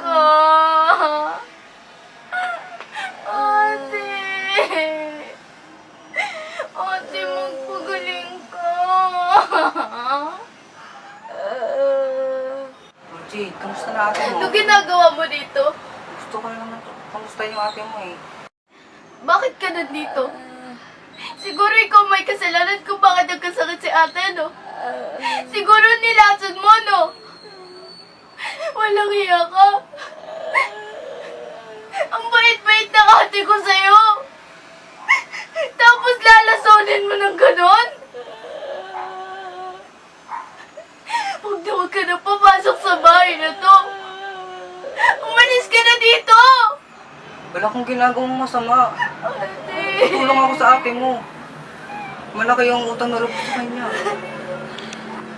ka. Ate. Ate, magpagaling ka. Jade, kamusta na ate mo? Ano ginagawa mo dito? Gusto ko naman kamusta yung ate mo eh. Bakit ka nandito? Siguro ikaw may kasalanan kung bakit nagkasakit si ate, no? Siguro nilason mo, no? Walang hiya ka. Ang bait-bait ng ate ko sa'yo. Tapos lalasonin mo ng ganon? Huwag ka na papasok sa bahay na to. Umalis ka na dito! Wala akong ginagawang masama. Ate. Tulong ako sa ate mo. Malaki yung utang na loob ko sa kanya.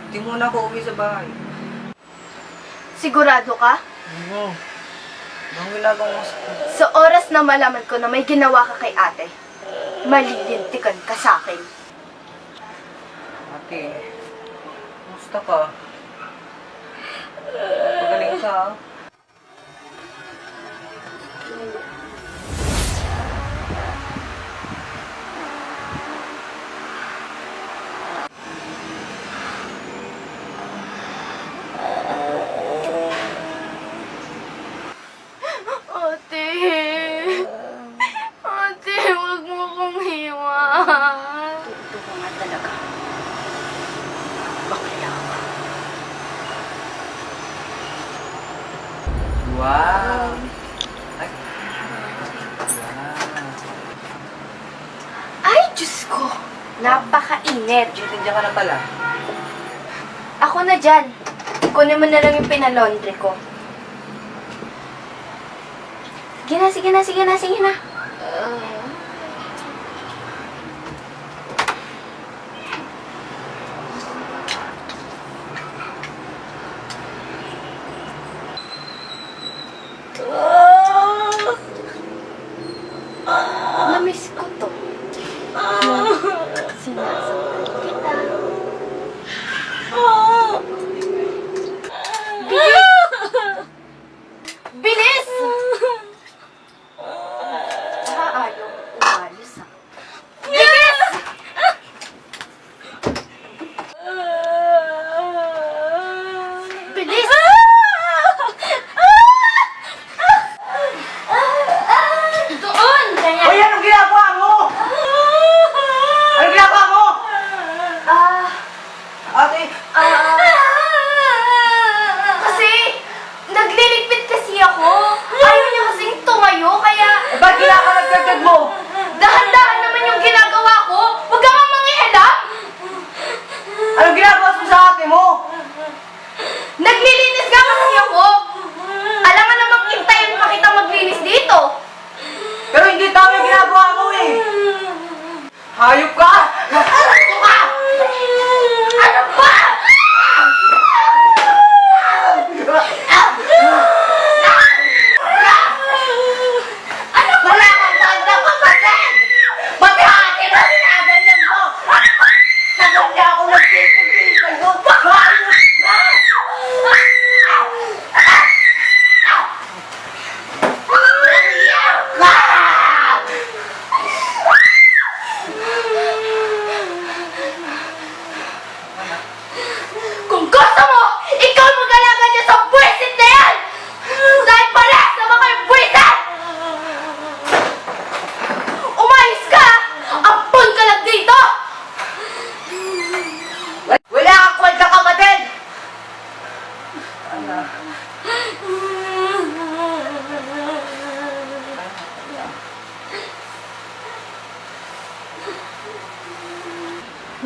Hindi mo na ako uwi sa bahay. Sigurado ka? Oo. Anong ginagawang masama? Sa oras na malaman ko na may ginawa ka kay ate, malilintikan ka sa akin. Ate, kamusta ka? Magaling ka ha? Ate. Ate, wag mo kong hiwan. Ito ko nga talaga. Bakla ka. Wow! Ay! Ay, Diyos ko. Napakainit. Jade, nandiyan ka na pala. Ako na dyan. Kunin mo na lang yung pinalondre ko. Sige na. Namiss ko to. Sinasaktan kita. Bilis! Ayaw umalis, ha? Bilis! Bilis! Doon! Kaya... Hoy, anong ginagawa mo? Anong ginagawa mo? Ate! Kasi, nagliligpit kasi ako. Ayaw niya kasing tumayo, kaya... Ba't kinakalagkagad mo? Dahan-dahan naman yung ginagawa ko. Huwag ka nga mangialam. Anong ginagawa mo sa ate mo? Naglilinis ka kasi ako. Alam nga namang hintayin pa kita maglinis dito. Pero hindi tama yung ginagawa mo eh! Hayop ka! Ano ba? Ano ba? Wala kang tanda kapatid! Pati ate mo sinaganyan mo! Sagot niya ako nagtitigil kayo! Hayop ka! Kung gusto mo, ikaw mag-alaga niya sa buwisit na yan! Dahil pala sa mga yung buwisit! Umayos ka! Ampun ka lang dito! Wala kang kwenta kapatid! Ano?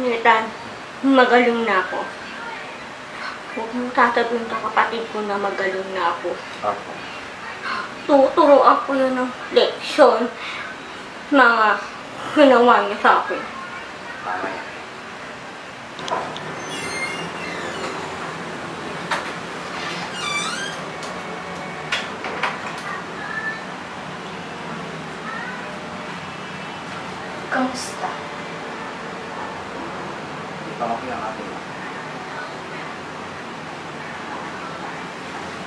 Nitan, magaling na ako. Huwag mong sasabihin sa kapatid ko na magaling na ako. Opo. Tuturuan ko yun ng leksyon na ginawa niya sa akin. Tama yan. Kamusta? Hindi pa ako yung ate mo.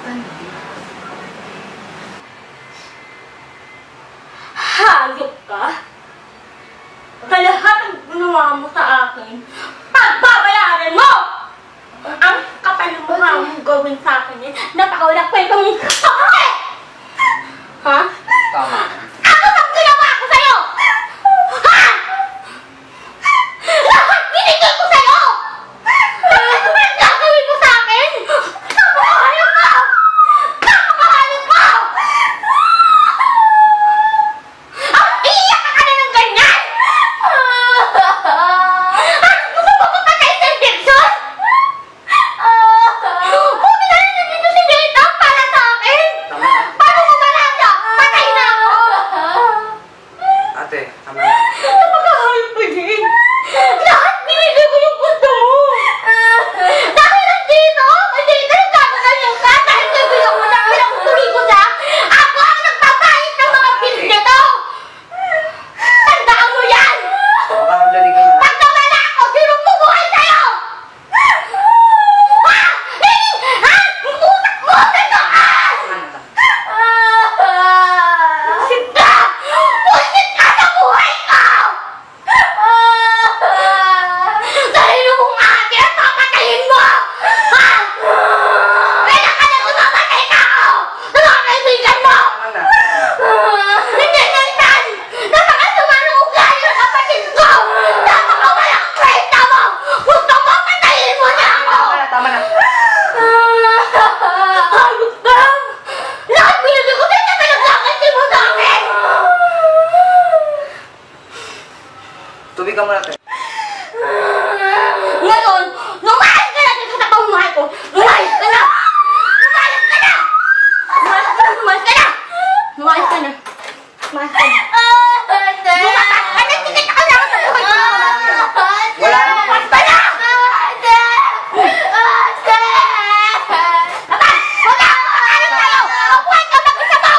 Ano? hayop ka. Sa lahat ng ginawa mo sa akin, pagbabayaran mo! Ang kapal ng mukha mong gawin sa akin eh. Napakawalang kwento mong kapatid! Ha? Tama. Ano bang ginawa ko sa'yo? Ha? Lahat binigay ko sa'yo! Ano ba ang gagawin mo sa akin? Napakahalin mo! Napakahalin mo! Ang iiyak ka na ng ganyan! Gusto mo papatay sa injection? Buti na rin nandito si Dita para sa akin! Tama na. Paano mo ba siya? Patay na ako! Ate, tama na. Napakahayop ko din! Lahat binigay ko yung gusto mo! Dahil nandito! Nandito nagkakaganyan ka! Dahil nagbilang mo na pinagtuloy ko siya! Ako ang nagpapahit ng mga bills nito! Tandaan mo yan! Makakadali ka na. Pag nawala ako, sinong bubuhay sa'yo? Ha? Ha? Ang utak mo! Tandaan! Pusit ka! Pusit ka sa buhay ko! Sarili mong ate at papatayin mo! Ha? Kaya ka na mamatay ka ako! Sa mga kaibigan mo! Tama na. Hindi ganyan! Napakasama ng ugali ng kapatid ko! Napakawalang kwenta mo! Gusto mo patayin mo na ako! Tama na, tama na. Hayop ka! Lahat binigay ko sa'yo na pinagkakanti mo sa akin! Tubig ka muna, ate. Ngayon, lumayas ka na dito sa pamumuhay ko! Lumayas ka na! Lumayas ka na! Lumayas ka na! Lumayas ka na! Lumayas ka na! Lumayas ka na! Lumayas ka na! Tikit ako lang sa buhay ko! Wala na akong Lumayas ka na! Labas! Wala akong kakalim sa'yo! Mabuhay ka mag-isa mo!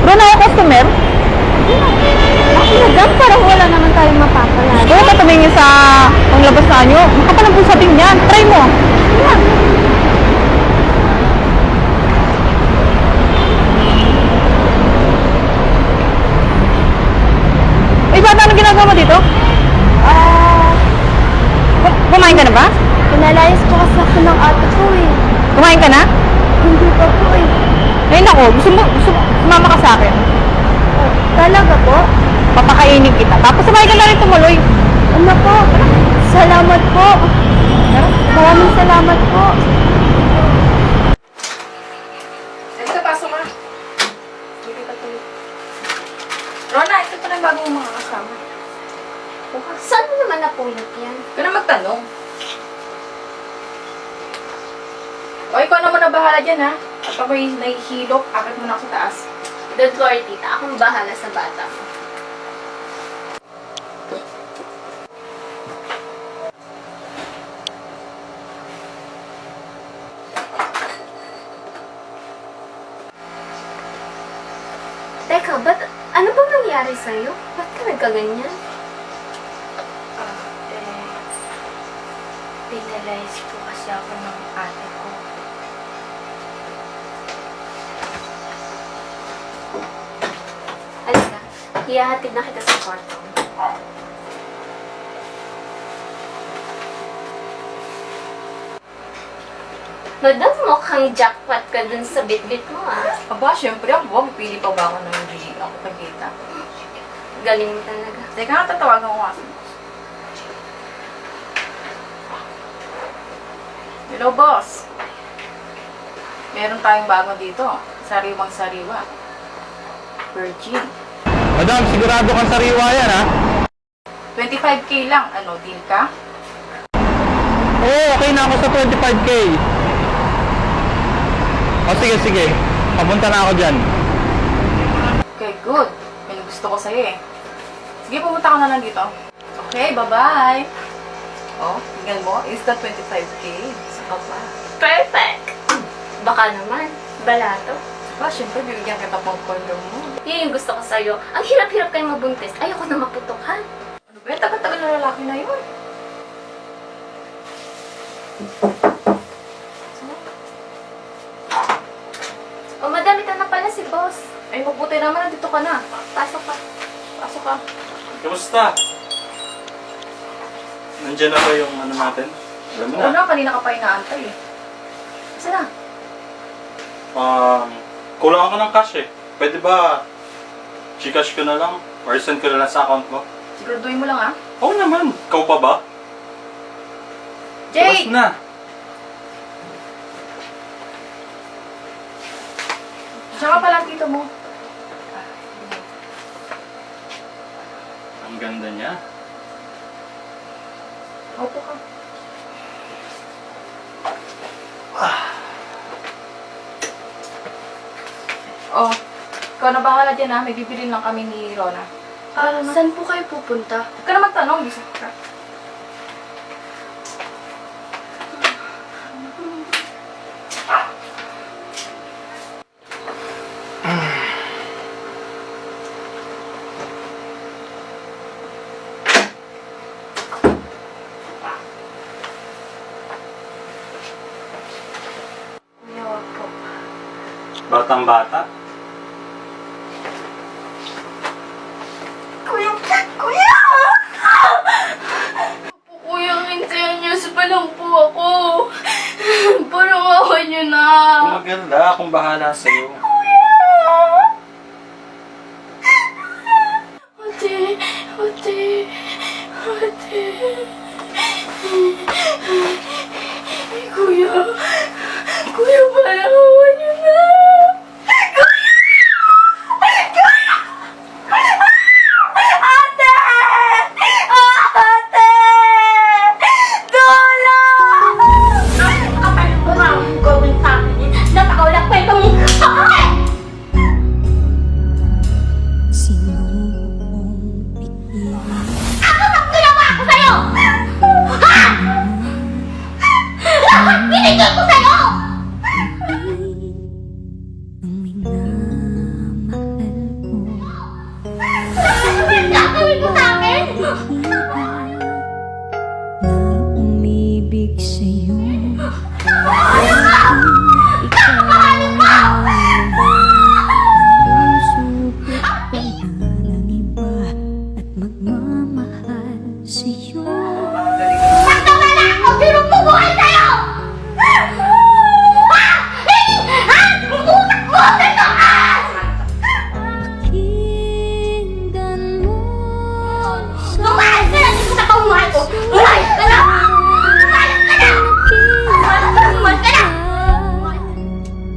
Doon ako customer? Talagang parang wala naman tayong mapapala. Doon ka tumingin sa panglabas sa anyo. Makapal ang pusabing niyan. Try mo. Uy, bata, anong ginagawa mo dito? Kumain ka na ba? Pinalayas ko kasi ako ng ate ko eh. Kumain ka na? Hindi pa po eh. Ay, nako. Gusto mo sumama ka sa akin. Talaga po? Papakainin kita. Tapos sabay ka na rin tumuloy. Ano po? Salamat po. Maraming salamat po. Halika, pasok ka. Hindi ka tuloy. Rona, ito pa lang bago mong mga kasama. Saan mo naman napulot yan? Huwag ka na magtanong. O, ikaw naman na bahala dyan, ha? At ako'y nahihilok, akit mo na ako sa taas. Don't worry, tita. Akong bahala sa bata mo. Teka, ano ba nangyari sa'yo? Ba't ka nagkaganyan? Pinalayas ko kasi ako ng ate ko. Halika, ihahatid na kita sa kwarto. Madam, mukhang jackpot ka dun sa bit-bit mo ah. Aba, syempre ako. Pili pa ba ako ng hindi ako pagkita? Galing mo talaga. Teka nga, tatawagan ko nga. Hello, boss. Meron tayong bago dito. Sariwang-sariwa. Virgin. Madam, sigurado kang sariwa yan, ha? 25K lang. Ano, deal ka? Oo, okay na ako sa 25K. O sige, sige. Papunta na ako dyan. Okay, good. May gusto ko sa'yo eh. Sige, pumunta ka na lang dito. Okay, bye-bye. Oh, tingnan mo. Instant 25K. Saka pa. Perfect! Baka naman, balato. Diba, syempre, bibigyan kita pang condom mo. Yun yung gusto ko sa'yo. Ang hirap-hirap kayong mabuntis. Ayoko na maputokan. Ano ba? Tagal-tagal na lalaki na yun. O, madami na pala si boss. Ay, mabuti naman. Nandito ka na. Pasok ka. Pasok ka. Kamusta? Nandiyan na ba yung ano natin? Alam mo Oo na. na, kanina ka pa inaantay eh. Kasi na. Kulang ako ng cash eh. Pwede ba Gcash ko na lang? Or send ko na lang sa account mo? Siguraduhin mo lang ah. Oo naman. Ikaw pa ba? Jay! Labas na. Siya ka pala tito mo. Ang ganda niya. Opo ka. Oh, ikaw na bahala dyan ha. May bibili lang kami ni Rona. Saan po kayo pupunta? Huwag ka na magtanong. Gusto ka. Kuya, wag po. Batang bata. Kuya! Kuya! Kuya, 15 anyos pa lang po ako. Parang awa niyo na. Kung maganda, akong bahala sa'yo. Ate, ate, ate. Ay, kuya. Kuya, parang awa niyo na. Ate! Ate! Lola! Kapal mo nga ang gawin sa akin eh. Napakaw lang kwento mo. Ay! Ano bang ginawa ko sa'yo? Ha? Lahat binigay ko sa'yo! Ano yung gagawin mo sa akin? Umibig sa'yo. Susupit pa ng iba at magmamahal sa'yo. Magdawala ako! Sinong bubuhay sa'yo? Ha? Utak mo! Tandaan! Pakinggan mo Lumayas ka na dito sa paunahan ko! Lumayas ka na! Lumayas ka na! Lumayas ka na!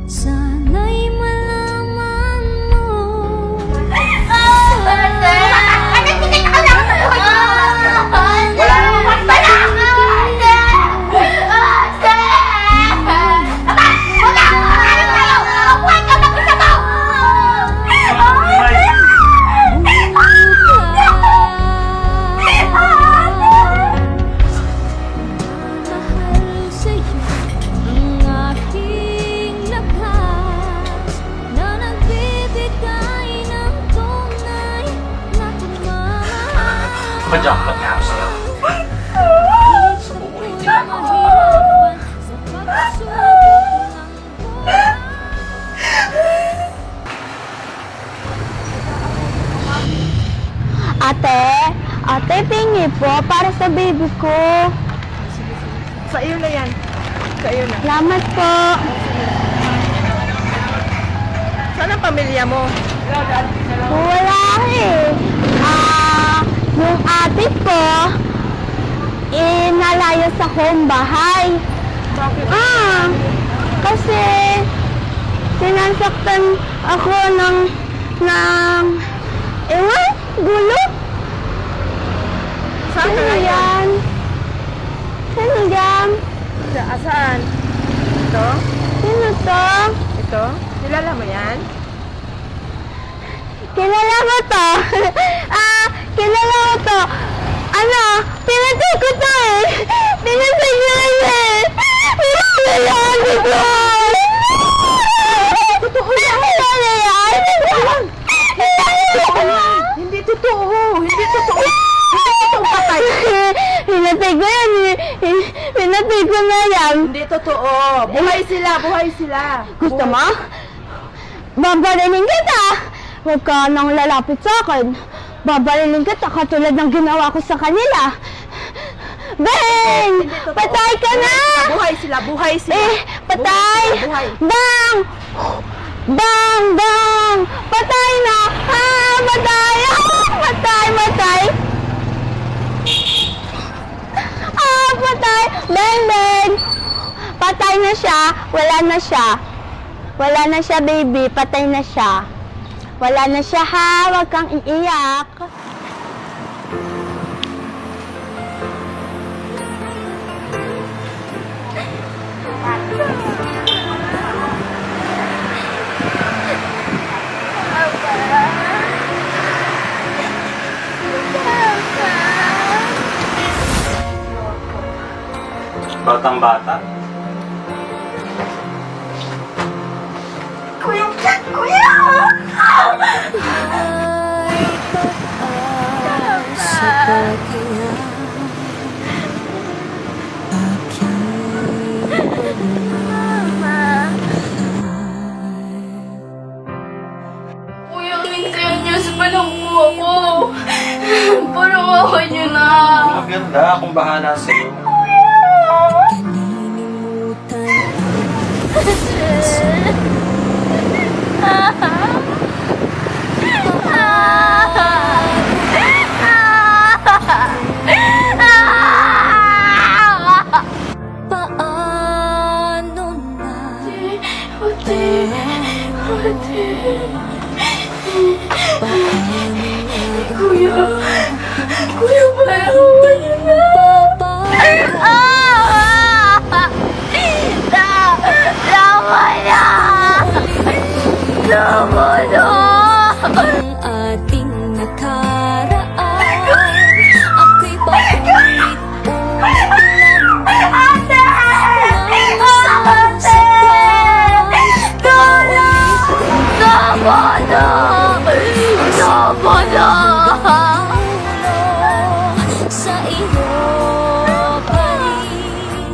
sana'y malaman mo. Ate! Ate, sige ka lang! Wala namang masbala! Ate! Ate! Aba! Huwag ka! Ano tayo? Huwag ka mag-isa mo! Mahal sa'yo ang aking lakas na nagbibigay ng tunay na pagmamahal. Majakpat nga ako sa'yo. Sa buhay mahirapan sa pagsubok ng buhay. Ate, pingi po para sa baby ko. Sa iyo na yan. Sa iyo na. Salamat po. Saan ang pamilya mo? Wala eh. Yung ate ko, nalayo sa home bahay. Kasi sinasaktan ako ng, ewan, gulo. to? Sino to? Ito? Kilala mo yan? Kilala mo to? Kilala mo to? Ano? Pinatay ko to eh! Pinatay ko eh! Pinatay ko! Totoo yan! Pinatay yan! Hindi totoo! Hindi totoo! Hindi totoo patay! Pinatay ko yan eh! Pinatay ko na yan! Hindi totoo! Buhay sila! Buhay sila! Gusto mo? Babarilin kita! Huwag ka nang lalapit sa akin. Babarilin kita katulad ng ginawa ko sa kanila. Bang! Hindi totoo. Patay ka na! Buhay sila! Buhay sila! Eh, patay! Buhay! Bang! Bang! Bang! Patay na! Patay! Patay! Patay! Patay! Bang! Bang! Patay na siya! Wala na siya! Wala na siya, baby. Patay na siya. Wala na siya, ha? Huwag kang iiyak. Batang bata. Kuya, kuya! Kuya, minsan niyo pa lang po ako. Parang ako niyo na. Maganda, akong bahala sa'yo. Paano na? Ate, ate. Kuya, kuya, parang ako niyo na. Ang ating nakaraan ako'y paulit-ulit lang sa iyo pa rin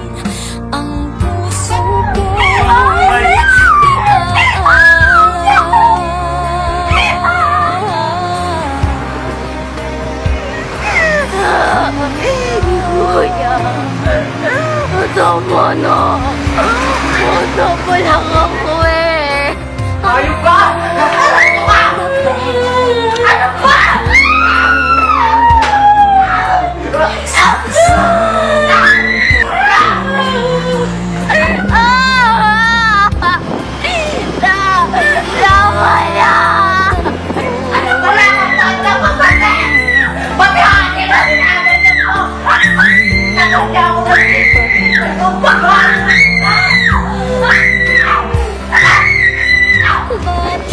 ang puso ko Kuya, tama na. Bata pa lang ako eh. Ayun ba? Ano ba? Ano ba? Tama na. Wala akong tanda pa pati! Pati akin na sinaganyan mo! Nanon niya ako nagtitipid ko pa! Ba't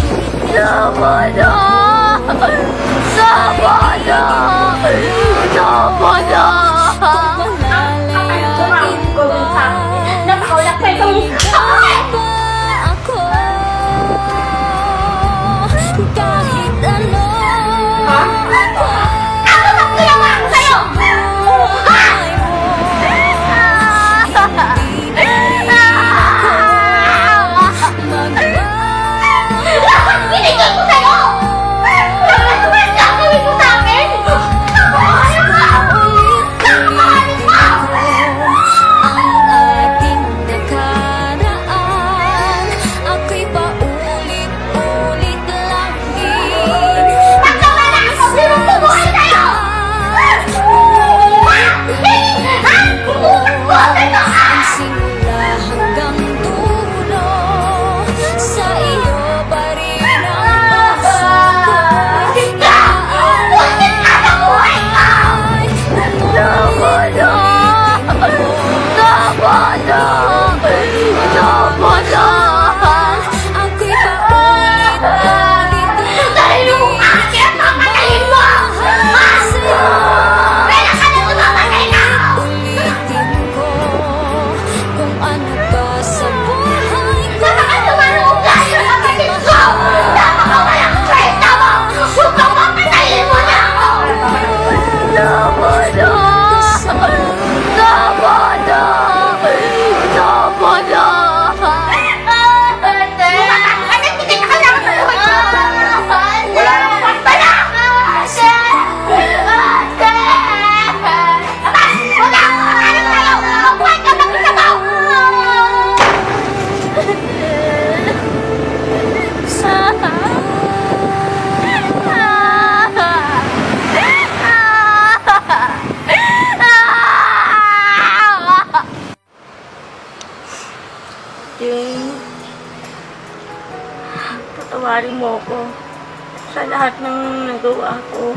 lahat ng nagawa ko.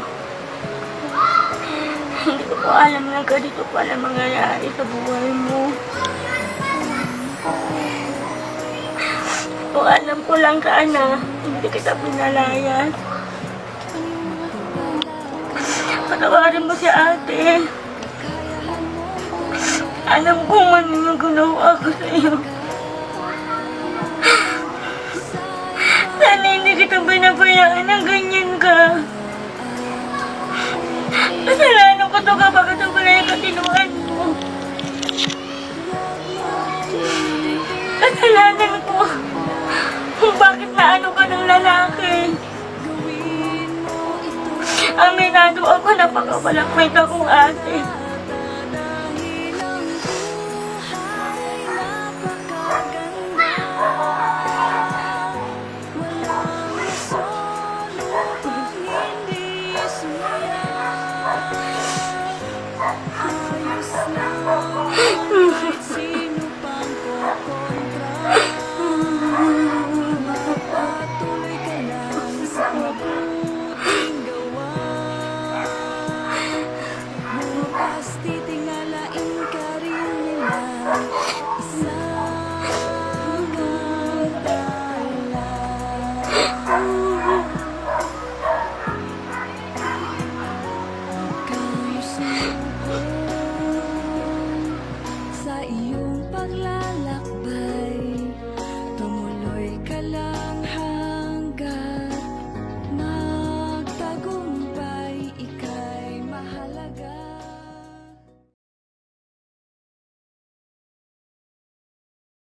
Hindi ko po alam na ganito pala mangyayari sa buhay mo. Kung alam ko lang sana, hindi kita pinalayan. Patawarin mo si ate. Alam ko man yung ginawa ko sa iyo. Sana hindi kita binabayaan ng ganyan ka. Kasalanan ko to kapag ito pala yung katinuan mo. Kasalanan ko kung bakit naano ka ng lalaki. Aminado ako na pagkabalakmay ka kong ate.